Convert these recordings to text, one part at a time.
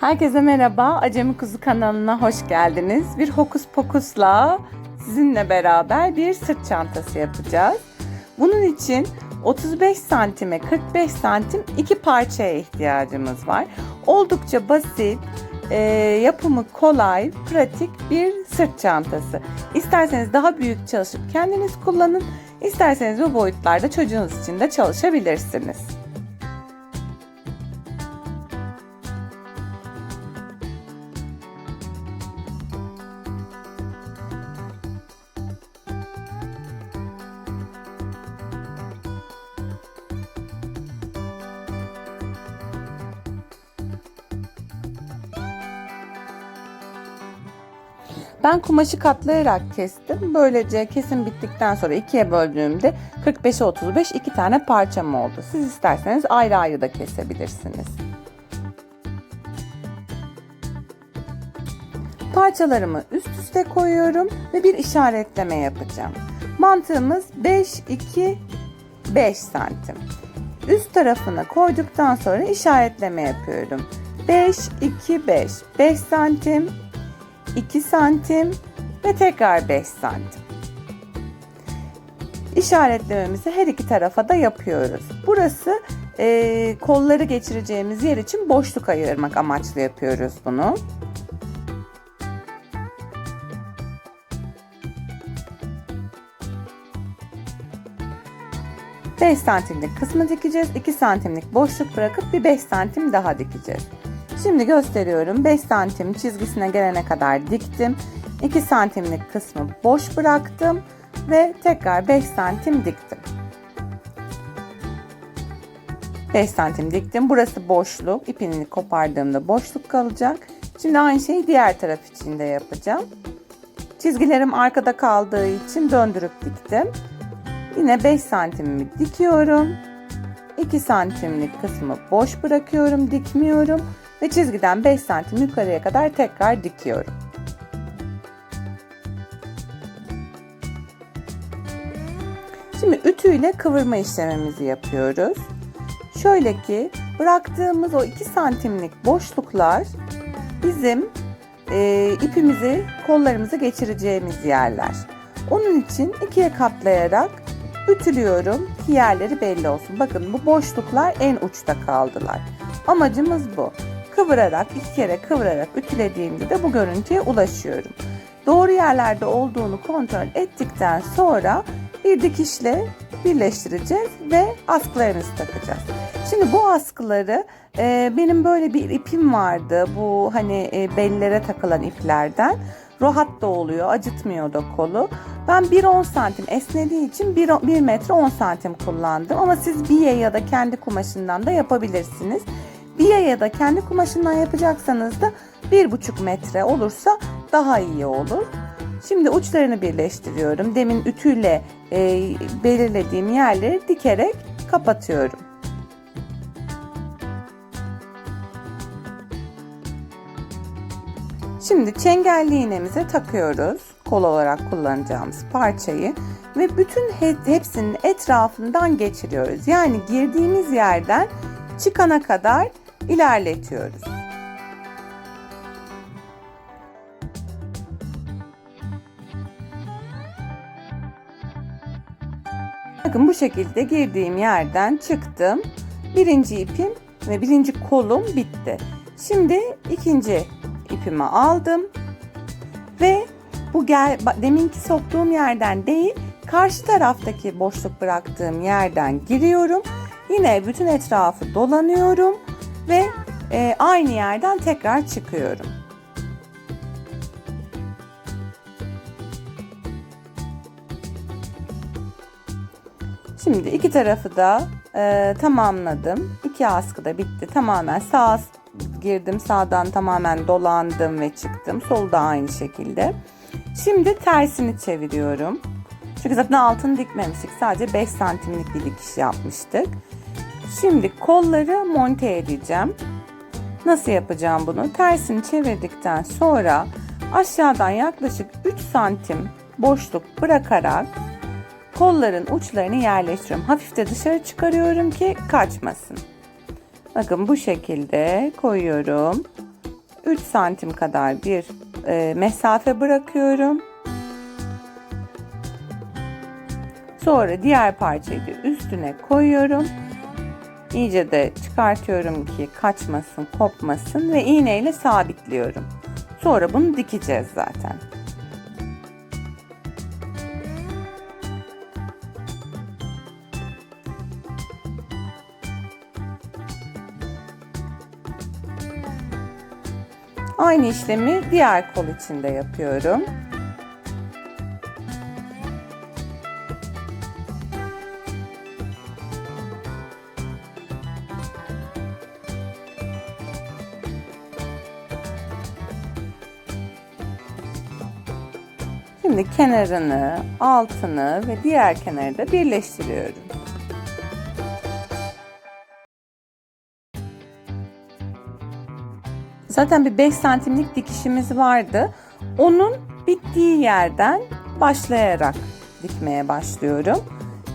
Herkese merhaba, Acemi Kuzu kanalına hoş geldiniz. Bir hokus pokusla sizinle beraber bir sırt çantası yapacağız. Bunun için 35 santime 45 santim iki parçaya ihtiyacımız var. Oldukça basit, yapımı kolay, pratik bir sırt çantası. İsterseniz daha büyük çalışıp kendiniz kullanın, isterseniz bu boyutlarda çocuğunuz için de çalışabilirsiniz. Ben kumaşı katlayarak kestim. Böylece kesim bittikten sonra ikiye böldüğümde 45'e 35 iki tane parçam oldu. Siz isterseniz ayrı ayrı da kesebilirsiniz. Parçalarımı üst üste koyuyorum ve bir işaretleme yapacağım. Mantığımız 5-2-5 santim. Üst tarafına koyduktan sonra işaretleme yapıyorum. 5-2-5, 5 santim. 2 santim ve tekrar 5 santim. İşaretlememizi her iki tarafa da yapıyoruz. Burası kolları geçireceğimiz yer için boşluk ayırmak amaçlı yapıyoruz bunu. Beş santimlik kısmı dikeceğiz. 2 santimlik boşluk bırakıp bir 5 santim daha dikeceğiz. Şimdi gösteriyorum. 5 santim çizgisine gelene kadar diktim. 2 santimlik kısmı boş bıraktım ve tekrar 5 santim diktim. 5 santim diktim. Burası boşluk. İpini kopardığımda boşluk kalacak. Şimdi aynı şeyi diğer taraf için de yapacağım. Çizgilerim arkada kaldığı için döndürüp diktim. Yine 5 santimimi dikiyorum. 2 santimlik kısmı boş bırakıyorum, dikmiyorum. Ve çizgiden 5 santim yukarıya kadar tekrar dikiyorum. Şimdi ütüyle kıvırma işlemimizi yapıyoruz. Şöyle ki bıraktığımız o 2 santimlik boşluklar bizim ipimizi, kollarımızı geçireceğimiz yerler. Onun için ikiye katlayarak ütülüyorum ki yerleri belli olsun. Bakın bu boşluklar en uçta kaldılar. Amacımız bu. Kıvırarak, iki kere kıvırarak ütülediğimde de bu görüntüye ulaşıyorum. Doğru yerlerde olduğunu kontrol ettikten sonra bir dikişle birleştireceğiz ve askılarımızı takacağız. Şimdi bu askıları benim böyle bir ipim vardı. Bu hani bellere takılan iplerden. Rahat da oluyor, acıtmıyor da kolu. Ben 1,10 santim esnediği için 1 metre 10 santim kullandım. Ama siz biye ya da kendi kumaşından da yapabilirsiniz. Biye ya da kendi kumaşından yapacaksanız da 1,5 metre olursa daha iyi olur. Şimdi uçlarını birleştiriyorum. Demin ütüyle belirlediğim yerleri dikerek kapatıyorum. Şimdi çengelli iğnemize takıyoruz. Kol olarak kullanacağımız parçayı ve bütün hepsinin etrafından geçiriyoruz. Yani girdiğimiz yerden çıkana kadar ilerletiyoruz. Bakın bu şekilde girdiğim yerden çıktım. Birinci ipim ve birinci kolum bitti. Şimdi ikinci ipimi aldım ve bu deminki soktuğum yerden değil, karşı taraftaki boşluk bıraktığım yerden giriyorum. Yine bütün etrafı dolanıyorum ve aynı yerden tekrar çıkıyorum. Şimdi iki tarafı da tamamladım. İki askı da bitti. Tamamen sağa girdim, sağdan tamamen dolandım ve çıktım. Sol da aynı şekilde. Şimdi tersini çeviriyorum. Çünkü zaten altını dikmemiştik. Sadece 5 santimlik bir dikiş yapmıştık. Şimdi kolları monte edeceğim. Nasıl yapacağım bunu? Tersini çevirdikten sonra aşağıdan yaklaşık 3 santim boşluk bırakarak kolların uçlarını yerleştiriyorum. Hafif de dışarı çıkarıyorum ki kaçmasın. Bakın bu şekilde koyuyorum. 3 santim kadar bir mesafe bırakıyorum. Sonra diğer parçayı da üstüne koyuyorum. İyice de çıkartıyorum ki kaçmasın, kopmasın ve iğneyle sabitliyorum. Sonra bunu dikeceğiz zaten. Aynı işlemi diğer kol için de yapıyorum. Şimdi kenarını, altını ve diğer kenarı da birleştiriyorum. Zaten bir 5 santimlik dikişimiz vardı. Onun bittiği yerden başlayarak dikmeye başlıyorum.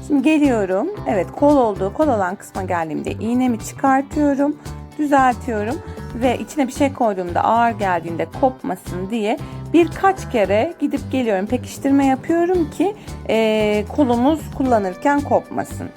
Şimdi geliyorum. Evet, kol olan kısma geldiğimde iğnemi çıkartıyorum, düzeltiyorum ve içine bir şey koyduğumda ağır geldiğinde kopmasın diye birkaç kere gidip geliyorum, pekiştirme yapıyorum ki kolumuz kullanırken kopmasın.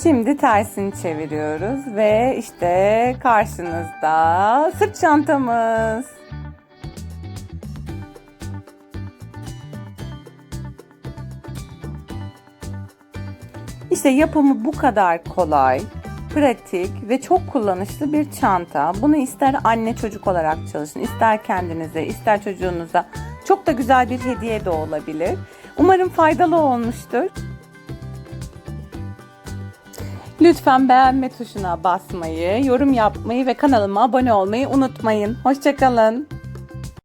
Şimdi tersini çeviriyoruz ve işte karşınızda sırt çantamız. İşte yapımı bu kadar kolay, pratik ve çok kullanışlı bir çanta. Bunu ister anne çocuk olarak çalışın, ister kendinize, ister çocuğunuza. Çok da güzel bir hediye de olabilir. Umarım faydalı olmuştur. Lütfen beğenme tuşuna basmayı, yorum yapmayı ve kanalıma abone olmayı unutmayın. Hoşça kalın.